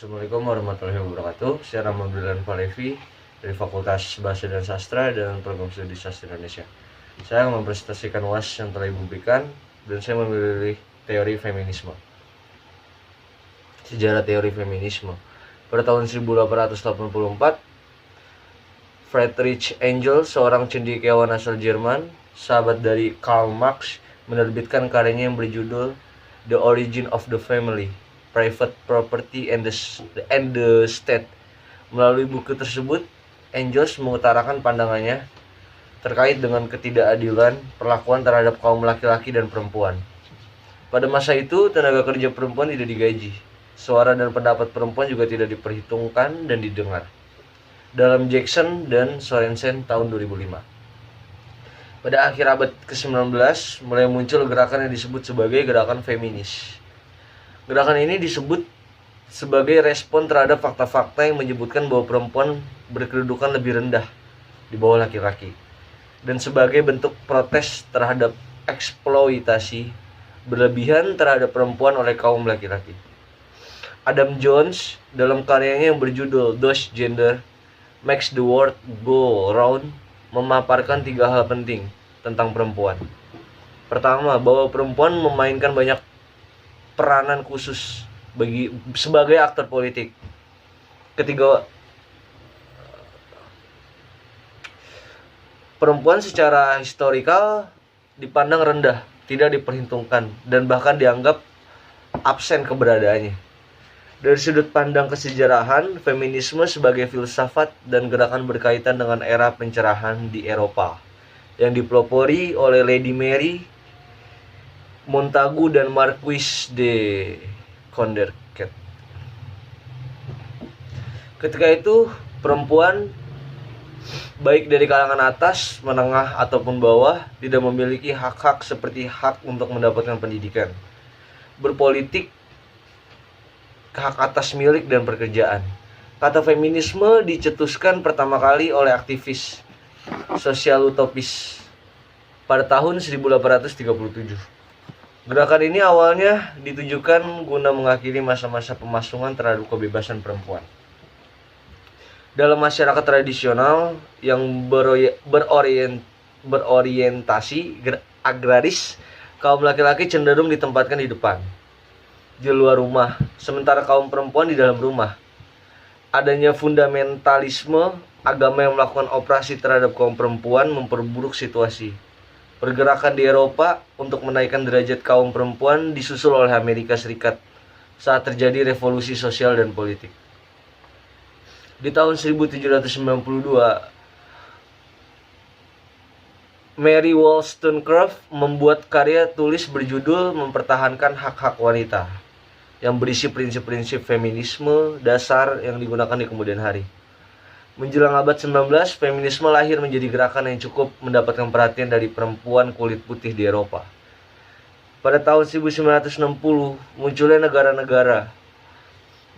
Assalamualaikum warahmatullahi wabarakatuh. Saya Ramadan Falevi dari Fakultas Bahasa dan Sastra dan Program Studi Sastra Indonesia. Saya akan mempresentasikan UAS yang telah Ibu berikan dan saya memilih teori feminisme. Sejarah teori feminisme. Pada tahun 1884, Friedrich Engels, seorang cendekiawan asal Jerman, sahabat dari Karl Marx, menerbitkan karyanya yang berjudul The Origin of the Family, Private Property and the State. Melalui buku tersebut, Engels mengutarakan pandangannya terkait dengan ketidakadilan perlakuan terhadap kaum laki-laki dan perempuan. Pada masa itu, tenaga kerja perempuan tidak digaji. Suara dan pendapat perempuan juga tidak diperhitungkan dan didengar. Dalam Jackson dan Sorensen tahun 2005. Pada akhir abad ke-19, mulai muncul gerakan yang disebut sebagai gerakan feminis. Gerakan ini disebut sebagai respon terhadap fakta-fakta yang menyebutkan bahwa perempuan berkedudukan lebih rendah di bawah laki-laki, dan sebagai bentuk protes terhadap eksploitasi berlebihan terhadap perempuan oleh kaum laki-laki. Adam Jones dalam karyanya yang berjudul Does Gender Makes the World Go Round memaparkan 3 hal penting tentang perempuan. Pertama, bahwa perempuan memainkan banyak peranan khusus sebagai aktor politik. Ketiga, perempuan secara historikal dipandang rendah, tidak diperhitungkan, dan bahkan dianggap absen keberadaannya. Dari sudut pandang kesejarahan, feminisme sebagai filsafat dan gerakan berkaitan dengan era pencerahan di Eropa yang dipelopori oleh Lady Mary Montagu dan Marquis de Condorcet. Ketika itu, perempuan baik dari kalangan atas, menengah, ataupun bawah tidak memiliki hak-hak seperti hak untuk mendapatkan pendidikan, berpolitik, hak atas milik, dan pekerjaan. Kata feminisme dicetuskan pertama kali oleh aktivis sosial utopis pada tahun 1837. Gerakan ini awalnya ditujukan guna mengakhiri masa-masa pemasungan terhadap kebebasan perempuan. Dalam masyarakat tradisional yang berorientasi agraris, kaum laki-laki cenderung ditempatkan di depan, di luar rumah, sementara kaum perempuan di dalam rumah. Adanya fundamentalisme agama yang melakukan operasi terhadap kaum perempuan memperburuk situasi. Pergerakan di Eropa untuk menaikkan derajat kaum perempuan disusul oleh Amerika Serikat saat terjadi revolusi sosial dan politik. Di tahun 1792, Mary Wollstonecraft membuat karya tulis berjudul Mempertahankan Hak-Hak Wanita, yang berisi prinsip-prinsip feminisme dasar yang digunakan di kemudian hari. Menjelang abad 19, feminisme lahir menjadi gerakan yang cukup mendapatkan perhatian dari perempuan kulit putih di Eropa. Pada tahun 1960, munculnya negara-negara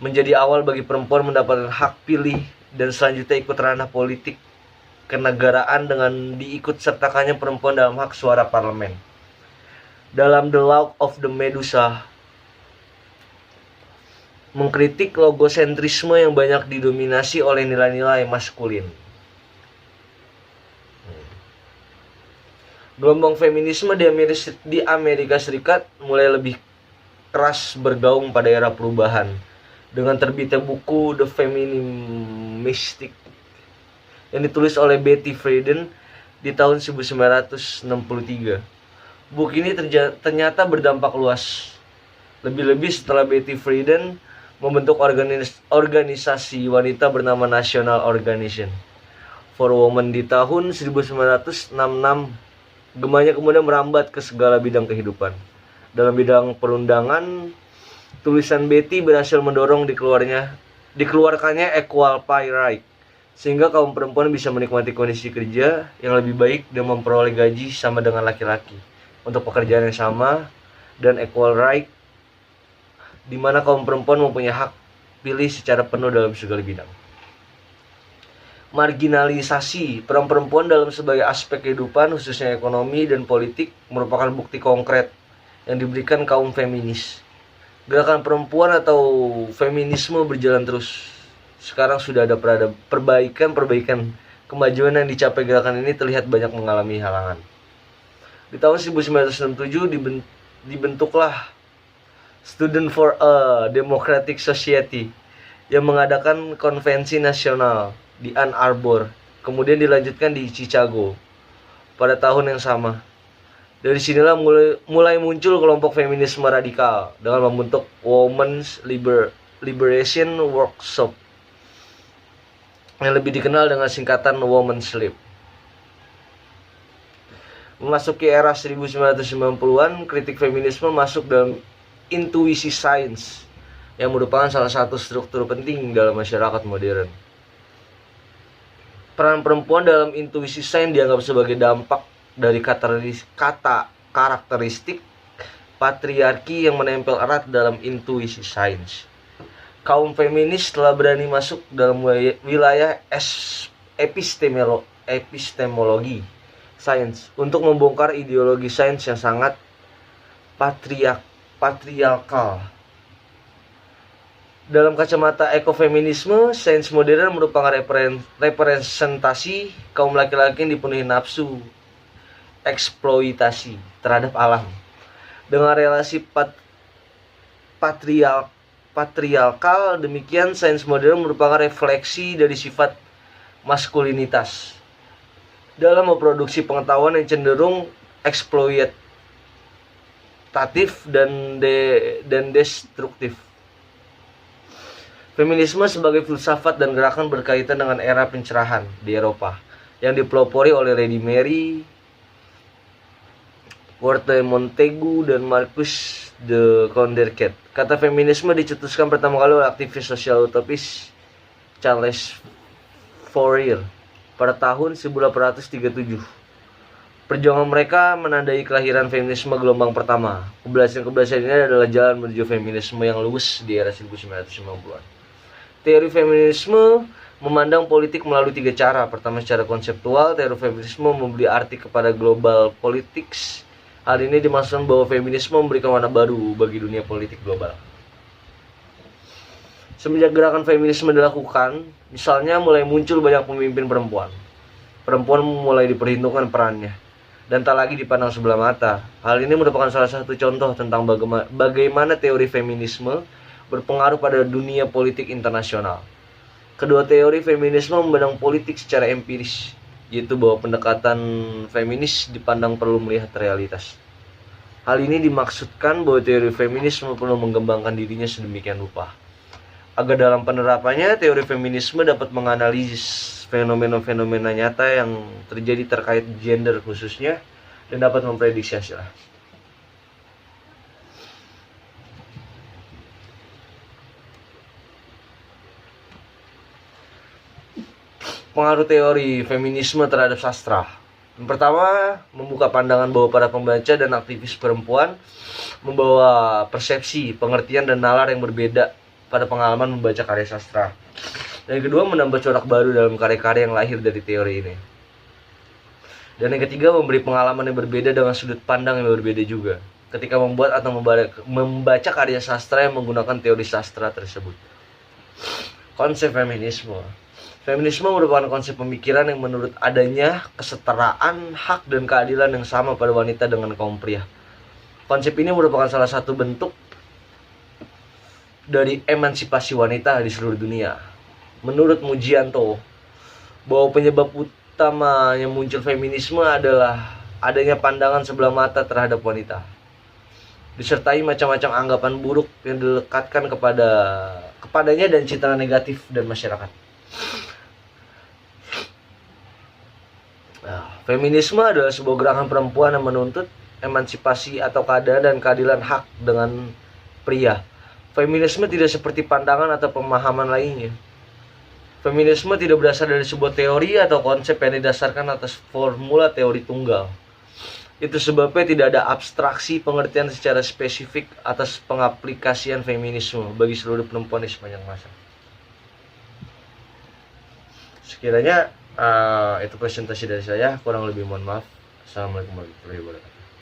menjadi awal bagi perempuan mendapatkan hak pilih dan selanjutnya ikut ranah politik kenegaraan dengan diikut sertakannya perempuan dalam hak suara parlemen. Dalam The Law of the Medusa, mengkritik logosentrisme yang banyak didominasi oleh nilai-nilai maskulin. Gelombang feminisme di Amerika Serikat mulai lebih keras bergaung pada era perubahan dengan terbitnya buku The Feministic yang ditulis oleh Betty Friedan di tahun 1963. Buku ini ternyata berdampak luas, lebih-lebih setelah Betty Friedan membentuk organisasi wanita bernama National Organization for Women di tahun 1966. Gemanya kemudian merambat ke segala bidang kehidupan. Dalam bidang perundangan, tulisan Betty berhasil mendorong dikeluarkannya Equal Pay Right, sehingga kaum perempuan bisa menikmati kondisi kerja yang lebih baik dan memperoleh gaji sama dengan laki-laki untuk pekerjaan yang sama, dan Equal Right di mana kaum perempuan mempunyai hak pilih secara penuh dalam segala bidang. Marginalisasi peran perempuan dalam sebagai aspek kehidupan, khususnya ekonomi dan politik, merupakan bukti konkret yang diberikan kaum feminis Gerakan perempuan atau feminisme berjalan terus. Sekarang sudah ada perbaikan kemajuan yang dicapai gerakan ini terlihat banyak mengalami halangan. Di tahun 1967 dibentuklah Student for a Democratic Society yang mengadakan konvensi nasional di Ann Arbor, kemudian dilanjutkan di Chicago pada tahun yang sama. Dari sinilah mulai muncul kelompok feminisme radikal dengan membentuk Women's Liberation Workshop yang lebih dikenal dengan singkatan Women's Lib. Memasuki era 1990-an, kritik feminisme masuk dalam intuisi sains yang merupakan salah satu struktur penting dalam masyarakat modern. Peran perempuan dalam intuisi sains dianggap sebagai dampak dari karakteristik patriarki yang menempel erat dalam intuisi sains. Kaum feminis telah berani masuk dalam wilayah epistemologi sains untuk membongkar ideologi sains yang sangat patriarkal. Dalam kacamata ekofeminisme, sains modern merupakan representasi kaum laki-laki yang dipenuhi nafsu eksploitasi terhadap alam. Dengan relasi patriarkal, demikian sains modern merupakan refleksi dari sifat maskulinitas dalam memproduksi pengetahuan yang cenderung eksploitatif dan destruktif. Feminisme sebagai filsafat dan gerakan berkaitan dengan era pencerahan di Eropa yang dipelopori oleh Lady Mary Worte Montaigu dan Marcus de Condorcet. Kata feminisme dicetuskan pertama kali oleh aktivis sosial utopis Charles Fourier pada tahun 1837. Perjuangan mereka menandai kelahiran feminisme gelombang pertama. Kebelasan ini adalah jalan menuju feminisme yang luwes di era 1990-an. Teori feminisme memandang politik melalui 3 cara. Pertama, secara konseptual, teori feminisme memberi arti kepada global politics. Hal ini dimaksudkan bahwa feminisme memberikan warna baru bagi dunia politik global. Semenjak gerakan feminisme dilakukan, misalnya mulai muncul banyak pemimpin perempuan. Perempuan mulai diperhitungkan perannya dan tak lagi dipandang sebelah mata. Hal ini merupakan salah satu contoh tentang bagaimana teori feminisme berpengaruh pada dunia politik internasional. Kedua teori feminisme memandang politik secara empiris, yaitu bahwa pendekatan feminis dipandang perlu melihat realitas. Hal ini dimaksudkan bahwa teori feminisme perlu mengembangkan dirinya sedemikian rupa agar dalam penerapannya teori feminisme dapat menganalisis fenomena-fenomena nyata yang terjadi terkait gender khususnya dan dapat memprediksi hasilnya. Pengaruh teori feminisme terhadap sastra. Yang pertama, membuka pandangan bahwa para pembaca dan aktivis perempuan membawa persepsi, pengertian, dan nalar yang berbeda pada pengalaman membaca karya sastra. Dan yang kedua, menambah corak baru dalam karya-karya yang lahir dari teori ini. Dan yang ketiga, memberi pengalaman yang berbeda dengan sudut pandang yang berbeda juga ketika membuat atau membaca karya sastra yang menggunakan teori sastra tersebut. Konsep feminisme. Feminisme merupakan konsep pemikiran yang menurut adanya kesetaraan, hak, dan keadilan yang sama pada wanita dengan kaum pria. Konsep ini merupakan salah satu bentuk dari emansipasi wanita di seluruh dunia. Menurut Mujianto, bahwa penyebab utama yang muncul feminisme adalah adanya pandangan sebelah mata terhadap wanita, disertai macam-macam anggapan buruk yang dilekatkan kepadanya dan citra negatif dan masyarakat. Feminisme adalah sebuah gerakan perempuan yang menuntut emansipasi atau keadilan hak dengan pria. Feminisme tidak seperti pandangan atau pemahaman lainnya. Feminisme tidak berasal dari sebuah teori atau konsep yang didasarkan atas formula teori tunggal. Itu sebabnya tidak ada abstraksi pengertian secara spesifik atas pengaplikasian feminisme bagi seluruh perempuan di sepanjang masa. Sekiranya itu presentasi dari saya, kurang lebih mohon maaf. Assalamualaikum warahmatullahi wabarakatuh.